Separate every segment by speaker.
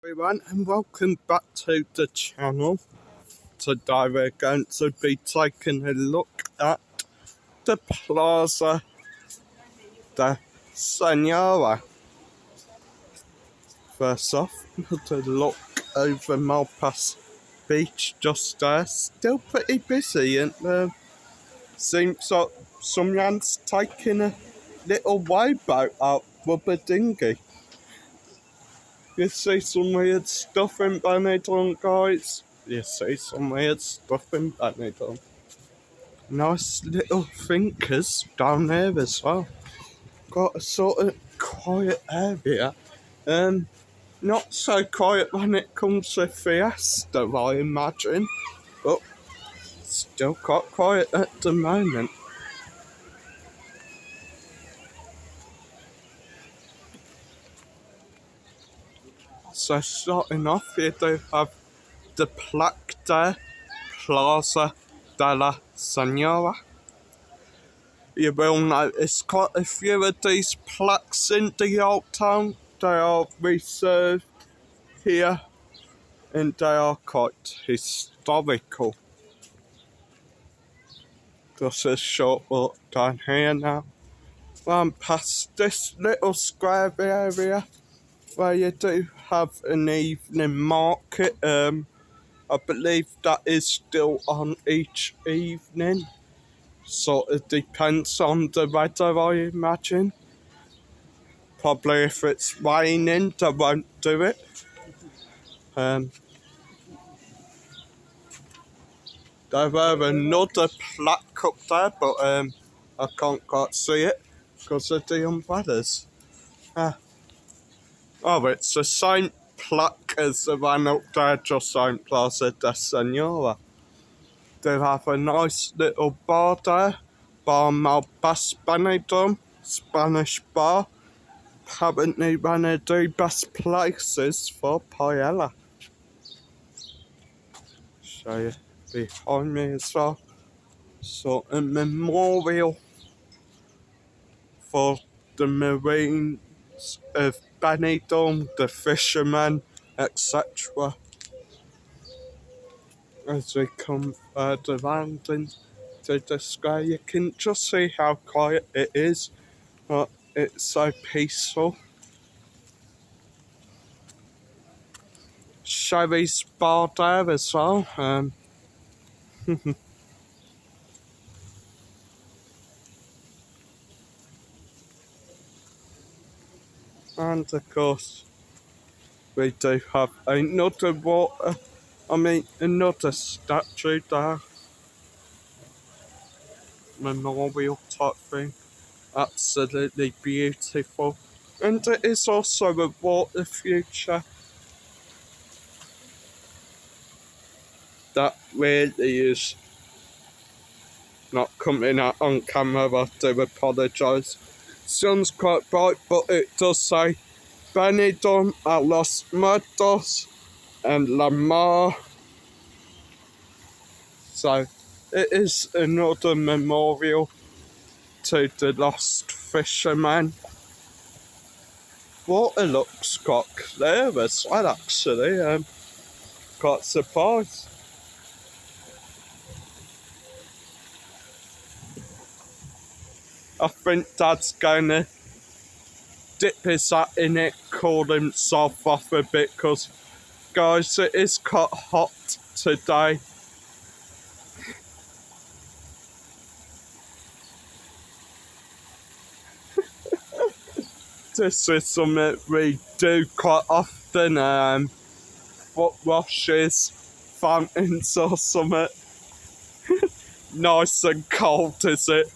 Speaker 1: Everyone, and welcome back to the channel. Today we're going to be taking a look at the Plaza de Senora. First off, to look over Malpass Beach just there. Still pretty busy, and seems like someone's taking a little wayboat out with a dinghy. You see some weird stuff in Benidorm, guys. You see some weird stuff in Benidorm. Nice little thinkers down there as well. Got a sort of quiet area. Not so quiet when it comes to Fiesta, I imagine. But still quite quiet at the moment. So starting off, you do have the plaque there, Plaza de la Senora. You will notice quite a few of these plaques in the old town. They are reserved here and they are quite historical. Just a short walk down here now. I'm past this little square area where you do have an evening market. I believe that is still on each evening. Sort of depends on the weather, I imagine. Probably if it's raining, they won't do it. There were another plaque up there, but I can't quite see it because of the umbrellas. Oh, it's the same plaque as the one up there just on Plaza de Senora. They have a nice little bar there, Bar Malpass Benidorm, Spanish bar. Apparently one of the best places for paella. Show you behind me as well. So a memorial for the Marines of Benidorm, the fishermen, etc. As we come further round into the square, you can just see how quiet it is, but it's so peaceful. Sherry's bar there as well. And of course, we do have another another statue there. Memorial type thing. Absolutely beautiful. And it is also a water feature that really is not coming out on camera. I do apologise. Sun's quite bright, but it does say Benidorm a los Muertos and La Mar. So it is another memorial to the lost fishermen. Water looks quite clear as well, actually. Quite surprised. I think Dad's gonna dip his hat in it, cool himself off a bit, because, guys, it is quite hot today. This is something we do quite often, foot washes, fountains or something. Nice and cold, is it?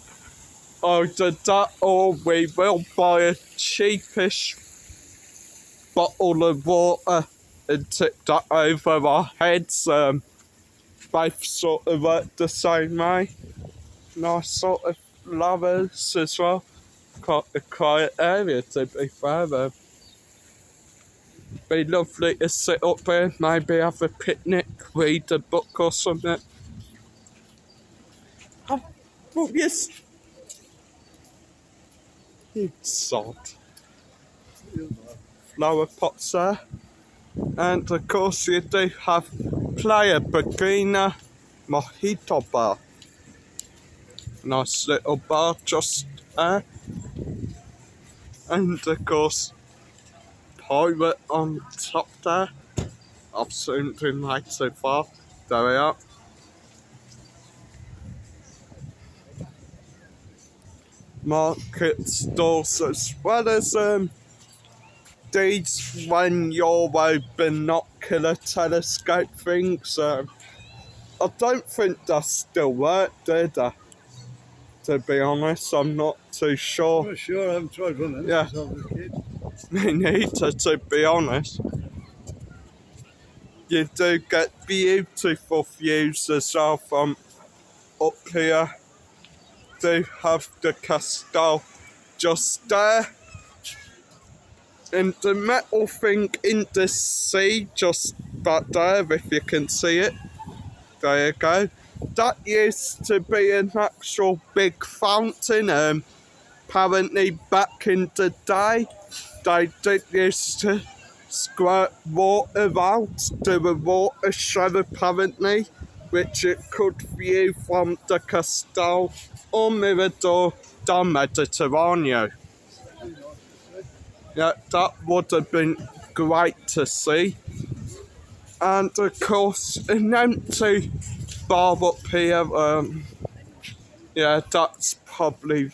Speaker 1: Either that or we will buy a cheapish bottle of water and tip that over our heads. Both sort of work the same way. Nice sort of lovers as well. Quite a quiet area, to be fair. Be lovely to sit up here, maybe have a picnic, read a book or something. Oh, yes. You sod. Flower pots there. And of course you do have Playa Bikina Mojito Bar. Nice little bar just there. And of course Pirate on top there. I've zoomed in right so far. There we are. Market stalls as well as these when you're binocular telescope things. I don't think they still work, do they? To be honest, I'm not too sure.
Speaker 2: I'm not sure, I haven't tried one of them
Speaker 1: Yeah.
Speaker 2: since I was a kid.
Speaker 1: Me neither, to be honest. You do get beautiful views as well from up here. Do have the castle just there. And the metal thing in the sea just back there, if you can see it. There you go. That used to be an actual big fountain. Apparently back in the day, they did used to squirt water out, do a water show apparently, which it could view from the Castel or Mirador down Mediterranean. Yeah, that would have been great to see. And of course, an empty bar up here, yeah, that's probably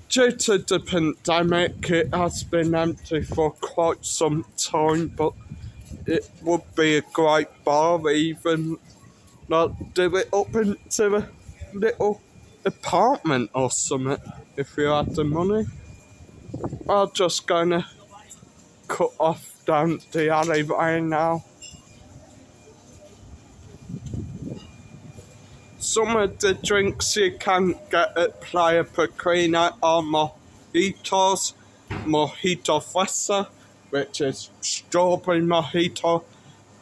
Speaker 1: due to the pandemic, it has been empty for quite some time, but it would be a great bar even like do it up into a little apartment or something if you had the money. I'm just gonna cut off down the alleyway now. Some of the drinks you can get at Playa Pequena are mojitos, mojito fresa, which is strawberry mojito,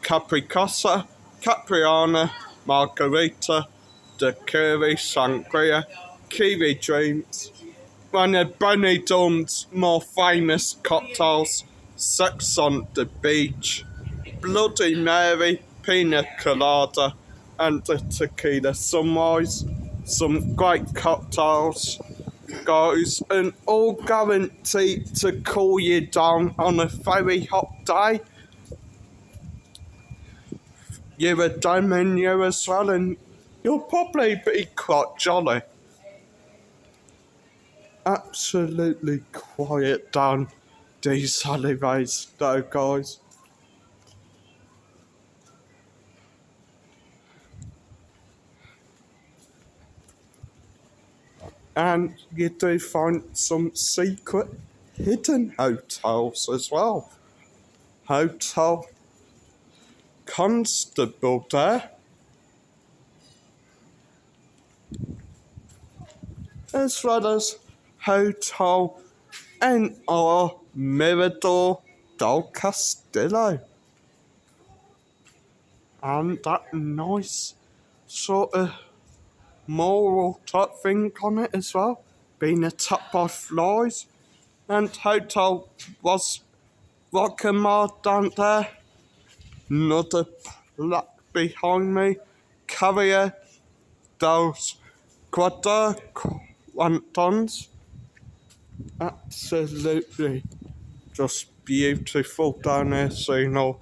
Speaker 1: capricosa, capriana, margarita, daiquiri, sangria, kiwi dreams, one of Benidorm's more famous cocktails, Sex on the Beach, Bloody Mary, Pina Colada, and the Tequila Sunrise. Some great cocktails, guys, and all guaranteed to cool you down on a very hot day. You're a day menu as well, and you'll probably be quite jolly. Absolutely quiet down these alleyways, though, guys. And you do find some secret hidden hotels as well. Hotel Constable there, as well as Hotel NR Mirador del Castillo. And that nice sort of moral type thing on it as well, being attacked by flies. And Hotel was Rockamore down there. Another plaque behind me. Carrier dos Quadrantons. Absolutely just beautiful down there, seeing all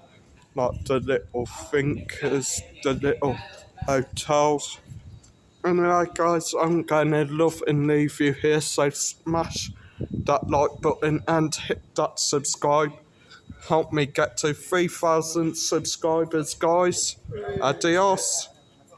Speaker 1: like the little thinkers, the little hotels. Anyway guys, I'm gonna love and leave you here, so smash that like button and hit that subscribe. Help me get to 3,000 subscribers, guys. Adios.